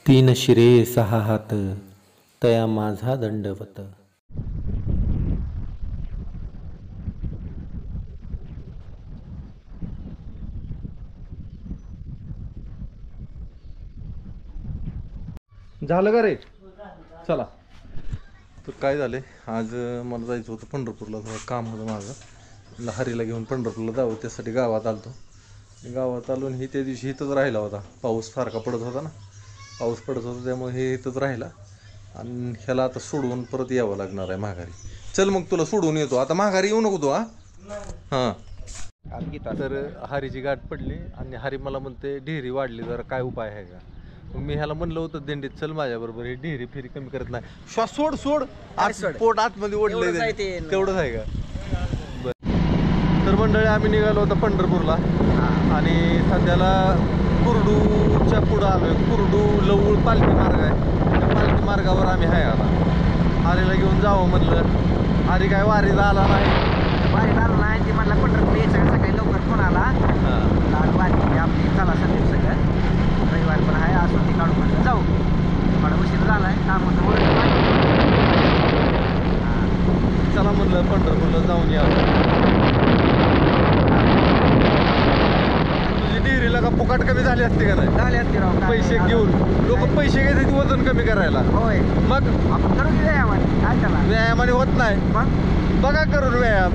तीन शिरे सहा हात तया माझा दंडवत. झालं का रे? चला. तर काय झाले, आज मला जायचं होतं पंढरपूरला, थोडं काम होतं माझं. हरीला घेऊन पंढरपूरला जावं, त्यासाठी गावात आलतो. गावात आलो आणि त्या दिवशी इथंच राहिला होता. पाऊस सारखा पडत होता ना, पाऊस पडत होता त्यामुळे हे इथंच राहिला. आणि ह्याला आता सोडवून परत यावं लागणार आहे माघारी. चल मग तुला सोडून येतो. आता माघारी येऊ नको तू. हां. तर हरीची गाठ पडली आणि हरी मला म्हणते ढेरी वाढली, जरा काय उपाय आहे का? मी ह्याला म्हणलं होतं दिंडीत चल माझ्याबरोबर, हे ढेरी फेरी कमी करत नाही. श्वास सोड सोड, पोट आतमध्ये ओढलंय, तेवढंच आहे का? बरं. तर मंडळी आम्ही निघालो होतो पंढरपूरला आणि सध्याला कुरडूच्या पुढं आलोय. कुरडू लवळ पालखी मार्ग आहे, त्या पालखी मार्गावर आम्ही आहे. आता हरीला घेऊन जावं म्हणलं. हरी काय वारीला आला नाही. वारीला आला नाही ते म्हटलं पंढरपूर यायचं सकाळी लवकर फोन आला. वारी आपली चला संदीप सगळं रविवार पण आहे, असं ती काढून म्हटलं जाऊ. थोडा उशीर झालाय काम होतं. चला म्हणलं पंढरपूरला जाऊन या. तुझी डेअरीला का फुकाट कमी झाली असते का नाही? झाले असते राव. पैसे घेऊन लोक पैसे घेतात वजन कमी करायला. होय, मग आपण करून व्यायामाने. काय त्याला व्यायामाने होत नाही. मग बघा करून व्यायाम.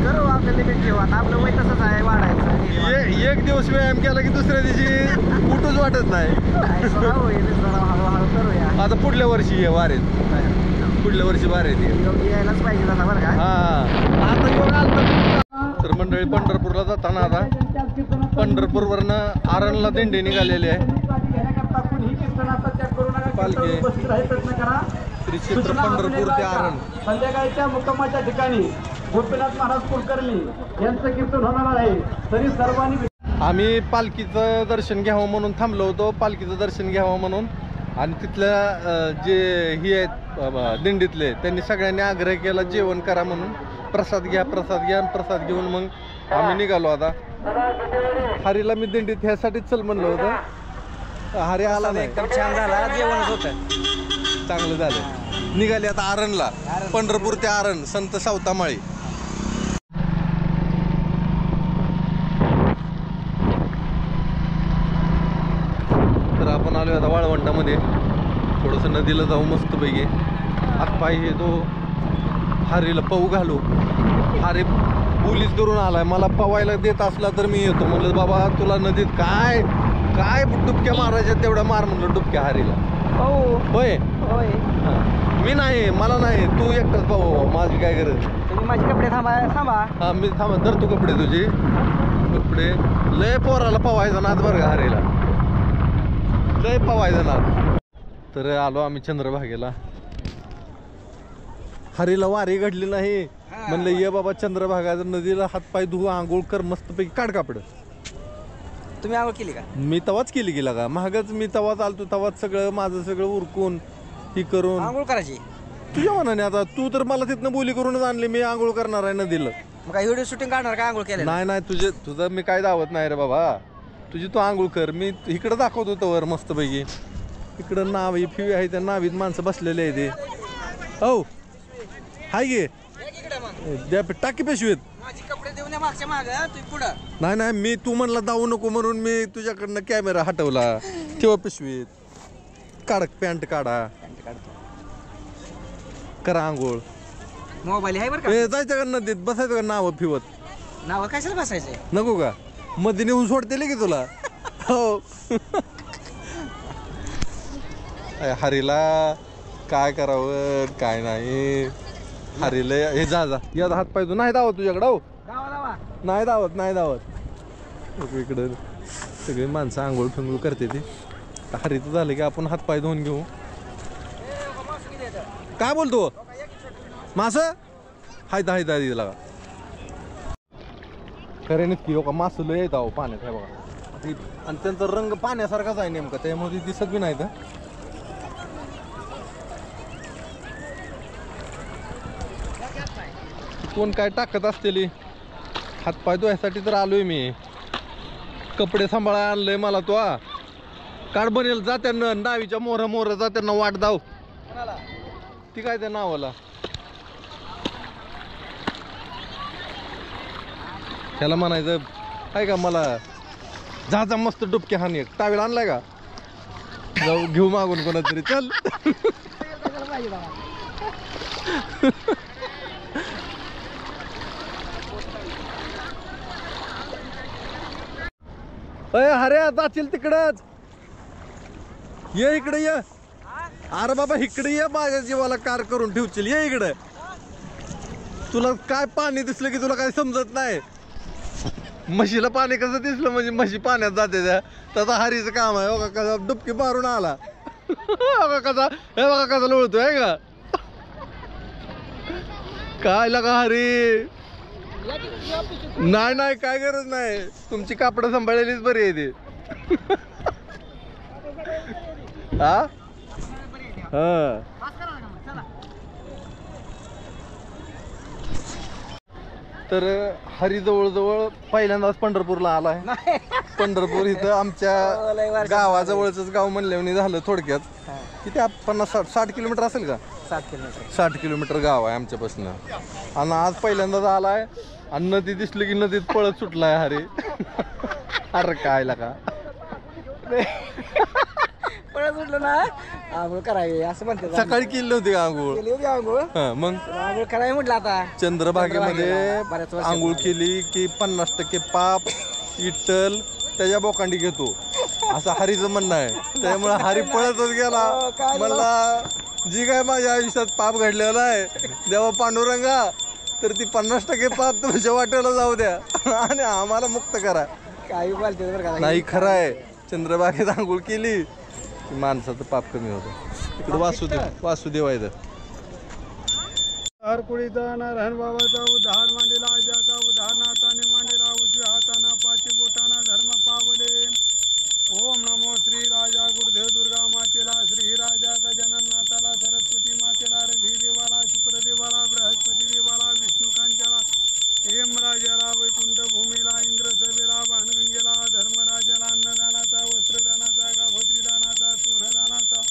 करू आपलं लिमिट ठेवू. आता आपलं वय तसंच आहे, वाढायचं. एक दिवस व्यायाम केला की दुसऱ्या दिवशी कुठंच वाटत नाही. हळूहळू करूया. आता पुढल्या वर्षी ये वारीत, पुढल्या वर्षी वारीत ये. यायलाच पाहिजे तसा बरं का. हा आता योग आलं. तर मंडळी पंढरपूरला जाताना आता पंढरपूरवरनं आरणला दिंडी निघालेली आहे. पालखी श्री क्षेत्र पंढरपूर ते आरण. संध्याकाळच्या मुक्कामाच्या ठिकाणी गोपीनाथ महाराज कुलकर्णी यांचं कीर्तन होणार आहे. तरी सर्वांनी आम्ही पालखीचं दर्शन घ्यावं म्हणून थांबलो होतो. पालखीचं दर्शन घ्यावं म्हणून. आणि तिथल्या जे ही आहेत दिंडीतले, त्यांनी सगळ्यांनी आग्रह केला जेवण करा म्हणून. प्रसाद घ्या, प्रसाद घ्या. प्रसाद घेऊन मग आम्ही निघालो. आता हरीला मी दिंडीत ह्यासाठी चल म्हणलं होतं. हरी आला नाही. एकदम छान झाला, जेवणच होतं चांगलं झालं. निघाले आता आरणला, पंढरपूर ते आरण, संत सावतामाळी. तर आपण आलो आता वाळवंटामध्ये. थोडंसं नदीला जाऊ मस्तपैकी. हातपाय हे तो हरीला पाऊ घालू. हरी पोलीस करून आलाय, मला पवायला देत असला तर मी येतो. म्हणलं बाबा तुला नदीत काय काय डुबक्या मारायच्या तेवढ्या मार म्हणलं डुबक्या हरीला. होय होय. मी नाही, मला नाही, तू एकटाच पाहू. माझी काय गरज. तुम्ही माझे कपडे थांबा. हा मी थांबा, धरतो कपडे तुझे. कपडे लय पोराला पवायचा नाद बरं का हरीला, लय पवायचा नाद. तर आलो आम्ही चंद्रभागेला. हरीला वारी घडली नाही म्हणलं ये बाबा चंद्रभागा नदीला हातपाय धुवू, आंघोळ कर मस्तपैकी, काढ कापड. तुम्ही आंघोळ केली का? मी तवाच केली गेला का महागच. मी तवाच आलतो, तवाच सगळं माझं सगळं उरकून ही करून आंघोळ करायची तुझ्या मनाने. आता तू तर मला तिथनं बोली करूनच आणली. मी आंघोळ करणार आहे नदीला. मग काय व्हिडिओ शूटिंग काढणार का? आंघोळ केलं नाही नाही, तुझं मी काय दावत नाही रे बाबा. तुझी तू आंघोळ कर, मी इकडं दाखवत होतो वर मस्तपैकी. इकडं नावी फिवी आहे, त्या नावीत माणसं बसलेले आहे ते. हो हाय गे द्या टाकी पिशवीत. माझी कपडे देऊन मागच्या माग तू पुढं. नाही नाही, मी तू म्हणला दावू नको म्हणून मी तुझ्याकडनं कॅमेरा हटवला. ठेवा पिशवीत. काढ पॅन्ट काढा, करा आंघोळ. मोबाईल आहे बरं का. जायचं का नदीत, बसायचं का नाव फिवत? नाव कशाला बसायचंय? नको का मध्ये नेऊन सोडते की तुला. हो हरीला काय करावं काय नाही. हरीला हे जा या हात पाय नाही दावत तुझ्याकडं. हो नाही दावत, नाही दावत. इकडं सगळी माणसं आंघोळ फिंगोळ करते ती. हरीचं झालं की आपण हात पाय धुवून घेऊ. काय बोलतो मास? हाय दिला खरे नक्की. हो का मास लय येत आहो पाण्यात आहे बघा. आणि त्यांचा रंग पाण्यासारखाच आहे नेमका, त्यामुळे दिसत बी नाही. तर कोण काय टाकत असतेली. हातपाय धुवायसाठी तर आलोय मी. कपडे सांभाळायला आणलंय मला तो. काढ बनेल जात्यांना नावीच्या मोर जात्यांना वाट दाव ती काय त्या नावाला त्याला म्हणायचं काय का मला जा मस्त डुबके हानी टावेल आणलाय का जाऊ घेऊ मागून कोणातरी चल अरे जातील तिकडच ये इकडे ये अरे बाबा इकडे ये माझ्या जीवाला कार करून ठेवशील ये इकडे तुला काय पाणी दिसलं की तुला काय समजत नाही म्हशीला पाणी कसं दिसलं म्हणजे म्हशी पाण्यात जाते त्या त्याचा हरीचं काम आहे बघा कसा डुबकी मारून आला बघा कसा हे बघा कसा लोळतोय आहे का काय लगा हरी नाही काय गरज नाही तुमची कापडं सांभाळलेलीच बरी आहे ती हा हा तर हरी जवळ पहिल्यांदाच पंढरपूरला आलाय पंढरपूर इथं आमच्या गावाजवळच गाव म्हणल्याने झालं थोडक्यात किती 50-60 किलोमीटर असेल का 60 किलोमीटर गाव आहे आमच्यापासून आणि आज पहिल्यांदाच आलाय आणि नदी दिसली की नदीत पळत सुटलाय हरी अरे काय का पळत सुटलं ना आंघोळ करावी असं म्हणते सकाळी केली होती का आंघोळ मग आंघोळ करावी म्हटलं आता चंद्रभागेमध्ये आंघोळ केली की 50% पाप इट्टल त्याच्या बोकांडी घेतो असं हरीचं म्हणणं आहे त्यामुळे हरी पळतच गेला मला जी काय माझ्या आयुष्यात पाप घडलेला आहे देवा पांडुरंगा तर ती 50% पाप तुमच्या वाटेला जाऊ द्या आणि आम्हाला मुक्त करा काही बोलते नाही खरं आहे चंद्रभागेत आंघोळ केली की माणसाचं पाप कमी होतं इकडे वासुदेव आहे हर कुळीचा नारायण बाबाचा उद्धार मांडला ज्याचा उद्धार नाथाने मांडला उजव्या हाताना 5 बोटाना धर्म पावले ओम नमो श्री राजा गुरुदेव दुर्गा मातेला श्री राजा गजानन नाथाला सरस्वती मातेला रवी देवाला शुक्रदेवाला बृहस्पती देवाला विष्णू कांचाला हेम राजाला वैकुंठ भूमीला इंद्र सभेला भानगंगेला धर्मराजाला अन्नदानाचा वस्त्रदानाचा गाभत्रीदानाचा सोनदानाचा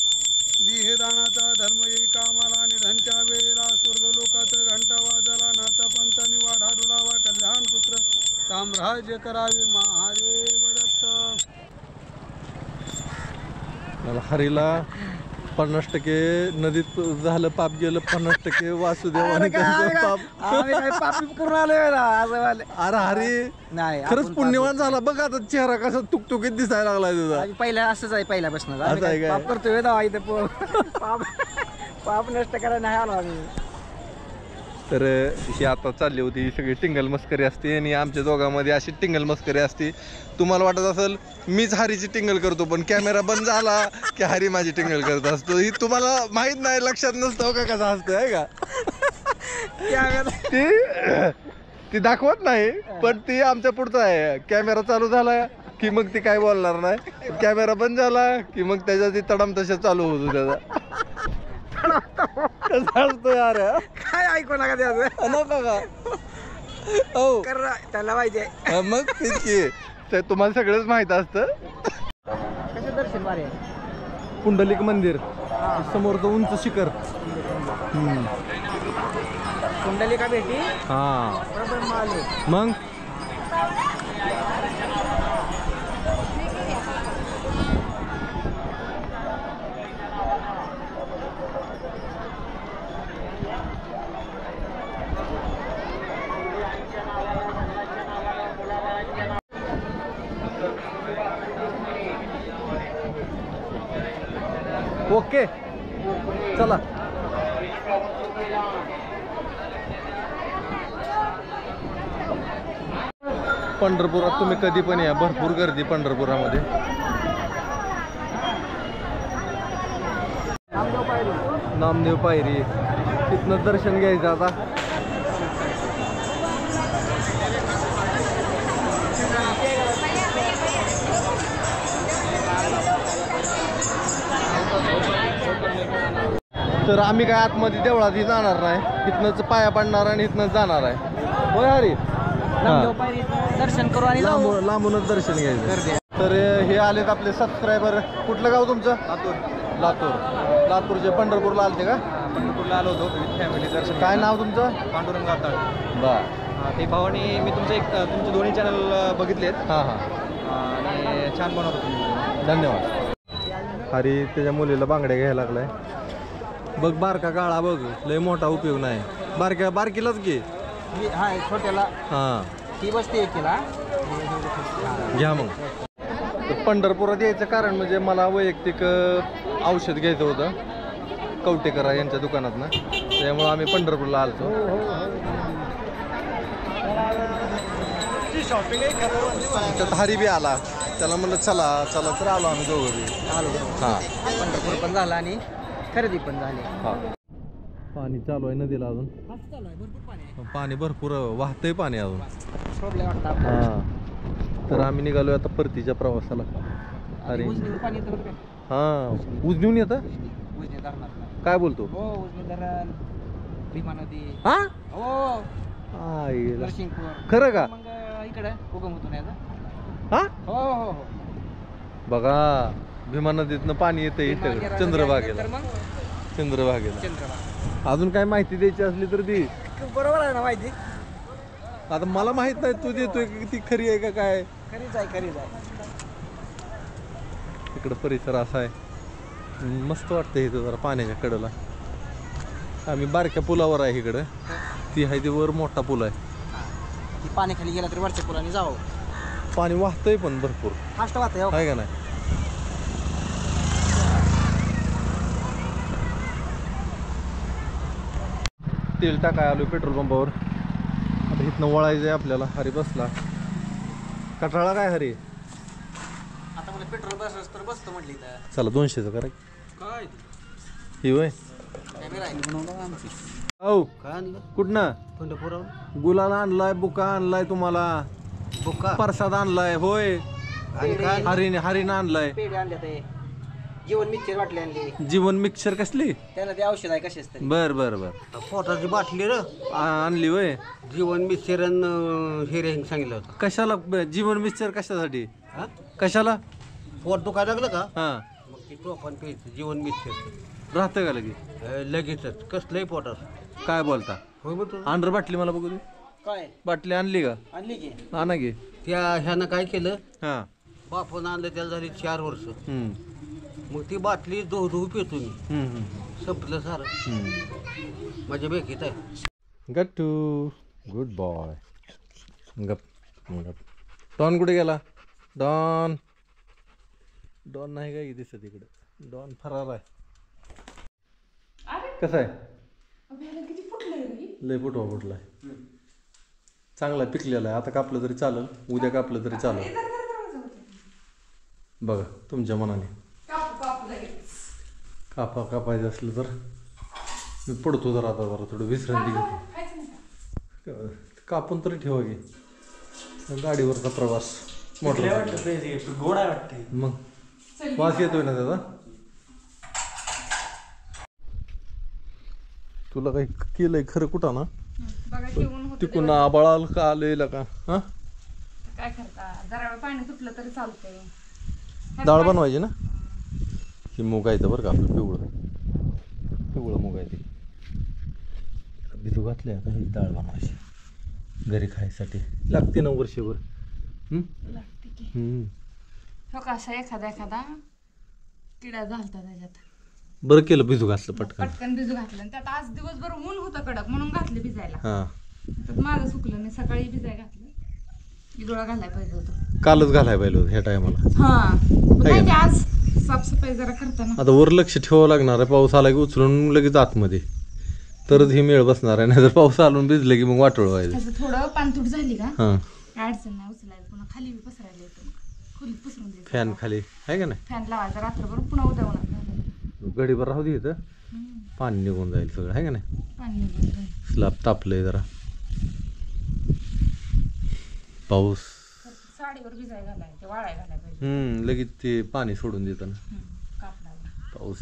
देहदानाचा धर्म येई कामाला निधनच्या वेळेला स्वर्गलोकात घंटा वाजला नाथा पंचानी वाढा डुलावा कल्याण पुत्र साम्राज्य करावे महादेव दत्त मला हरीला 50% नदीत झालं पाप गेलं 50% वासुदेवाने पाप करून आलोय अरे हरी नाही खरंच पुण्यवान झाला बघ आता चेहरा कसा तुकतुकीत दिसायला लागलाय तुझा पहिला असंच आहे पहिल्यापासून असं आहे काय? पाप करतोय इथं पाप नष्ट करायला नाही आलो आम्ही तर ही आता चालली होती ही सगळी टिंगल मस्करी असते आणि आमच्या दोघांमध्ये अशी टिंगल मस्करी असते तुम्हाला वाटत असेल मीच हरीची टिंगल करतो पण कॅमेरा बंद झाला की हरी माझी टिंगल करत असतो ही तुम्हाला माहित नाही लक्षात नसतं का कसा असतं आहे का ती दाखवत नाही पण ती आमच्या पुढचं आहे कॅमेरा चालू झाला की मग ती काय बोलणार नाही कॅमेरा बंद झाला की मग त्याच्या ती तडाम तशा चालू होतो त्याचा कसा असतो यार काय ऐकू नका त्याचं नको का हो त्याला पाहिजे मग तेच की ते तुम्हाला सगळंच माहित असतं कसं दर्शन मारे पुंडलिक मंदिर समोरचं उंच शिखर कुंडलिका भेटी हा ब्रह्मा आले मग ओके चला पंढरपुरात तुम्ही कधी पण या भरपूर गर्दी पंढरपुरामध्ये नामदेव पायरी तिथनं दर्शन घ्यायचं आता तर आम्ही काय आतमध्ये देवळात जाणार नाही इथनंच पाया पडणार आणि इथनंच जाणार आहे होय हरी दर्शन करू आणि लांबूनच दर्शन घ्यायचं तर हे आलेत आपले सबस्क्रायबर. कुठलं गाव तुमचं? लातूरचे पंढरपूरला आलते का? पंढरपूरला आलो होतो फॅमिली दर्शन. काय नाव तुमचं? पांडुरंग गाताळ. बर. ते भावानी मी तुमचे दोन्ही चॅनल बघितलेत. हां आणि छान बनवतो तुम्ही. धन्यवाद. हरी त्याच्या मुलीला बांगड्या घ्यायला लागलाय. बघ बारका काळा बघ, लय मोठा उपयोग नाही. बारकीलाच घे. हा छोट्याला हां ती बसते एकीला. घ्या मग. तर पंढरपुरात यायचं कारण म्हणजे मला वैयक्तिक औषध घ्यायचं होतं कवटेकर यांच्या दुकानातनं. त्यामुळं आम्ही पंढरपूरला आलतो. त्यात हरी बी आला, त्याला म्हणलं चला तर आलो आम्ही दोघं बी. हां पंढरपूर पण झाला आणि खरेदी पण झाली. हां पाणी चालू आहे नदीला अजून. पाणी भरपूर वाहतंय पाणी अजून. प्रॉब्लेम वाटतं आपल्याला. हां तर आम्ही निघालोय आता परतीच्या प्रवासाला. अरे उजनीवर पाणी येतं बरं का? हां उजनीहून येतं. उजनी धरणात. काय बोलतो? हो उजनी धरण, भीमा नदी. हा हो आईला. नरसिंगपूर. खरं का? मग इकडे उगम होतो नाही हा हो हो हो. बघा भीमा नदीतनं पाणी येतं इथं चंद्रभागेला. तर मग चंद्रभागेला चंद्रभागा. अजून काय माहिती द्यायची असली तर दी. बरोबर आहे ना माहिती. आता मला माहित नाही तू देतोय की ती खरी आहे का काय. खरीच आहे. इकडं परिसर असा आहे, मस्त वाटतं इथं जरा पाण्याच्या कडेला. आम्ही बारक्या पुलावर आहे इकडं. ती आहे ती वर मोठा पूल आहे. ती पाणी खाली गेला तर वरच्या पुलाने जावं. पाणी वाहतंय पण भरपूर फास्ट वाहतंय. आहे का नाही. तेल टाकाय आलो पेट्रोल पंपावर. आता इथनं वळायचं आहे आपल्याला. हरी बसला कटाळा काय हरी. आता मला पेट्रोल बसस तर बसतो म्हटली तर. चला 200चं करा काय ही वय. कॅमेरा आहे बनवला आमची. औ काय आणलं? कुठनं? पंढरपुरावर. गुलाल आणलाय, बुका आणलाय तुम्हाला, बुक्का प्रसाद आणलाय. होय आणि काय हरीनं आणलाय. पेढे आणले ते. जीवन मिक्सर बाटली आणली. जीवन मिक्सर कसली. त्याला ते औषध आहे कशाच तरी. बर बर बर. पोटाची बाटली र आणली वय. जीवन मिक्सर हे सांगितलं होतं. कशाला जीवन मिक्सर कशासाठी. कशाला पोट दुखायला लागलं का हा मग ती टोपण प्यायचं जीवन मिक्सर. राहतं का लगे लगेचच कसलंही पोटात. काय बोलता. होय मग आणर बाटली मला बघू दे. काय बाटली आणली का. आणली की आणा घे. त्या ह्यानं काय केलं हा बापून आणलं त्याला झाली 4 वर्ष. हम्म मग ती बाटली धुवू पितो मी. हम्म संपलं सारं. माझ्या बेकीत आहे. गट्टू गुड बॉय. गप डॉन कुठे गेला. डॉन नाही काय दिसत इकडे. डॉन फरार आहे. कसं आहे. लय फुटलाय. चांगला पिकलेला आहे. आता कापलं तरी चालेल, उद्या कापलं तरी चालेल. बघा तुमच्या मनाने. कापायचं असलं तर मी पडतो जरा थोडं विश्रांती घेतो. कापून तरी ठेवा की. गाडीवरचा प्रवास गोड आहे वाटते. मग वास येतोय ना त्याचा. तुला काही केलंय खरं कुठं ना. तिकून आबाळाल का आलेला का. हा काय करता जरा वेळ पाणी तुटलं तरी चालतंय. डाळ बनवायची ना. ही मूग आहे बरं का आपलं पिवळं मूग आहे. ते भिजू घातले. आता ही डाळ बनवायची घरी खायसाठी. लागते ना वर्षभर. लागते की हो का. असा एखादा किडा झालता त्याच्यात. बरं केलं भिजू घातलं पटकन. पटकन भिजू घातलं आणि त्यात आज दिवसभर ऊन होतं कडक म्हणून घातले भिजायला. हां तर माझं सुकलं नाही. सकाळी भिजाय घातलं. इडोळा घालायला पाहिजे होतं. कालच घालायला पाहिजे होतं ह्या टायमाला. हा नाही आज साफसफाई जरा करताना. आता वर लक्ष ठेवावं लागणार आहे. पाऊस आला की उचलून लगेच आतमध्ये तरच ही मेळ बसणार आहे. नाही तर पाऊस आलून भिजलं की मग वाटोळ व्हायचं. त्याचं थोडं पानतूट झाली का हां अडचण नाही उचलायला. पुन्हा खाली बी पसरायला येतं. खोलीत पसरून द्यायचं. फॅन खाली आहे का नाही. फॅन लावायचा रात्रभर पुन्हा उद्या उन्हात घालायला. गडीभर राहू दे इथं. पाणी निघून जाईल सगळं आहे का नाही. पाणी निघून जाईल. स्लॅब तापलंय जरा. पाऊस साडीवर भिजाय घालायचं वाळाय घालायला पाहिजे. लगेच ते पाणी सोडून देतं ना कापडाला. पाऊस.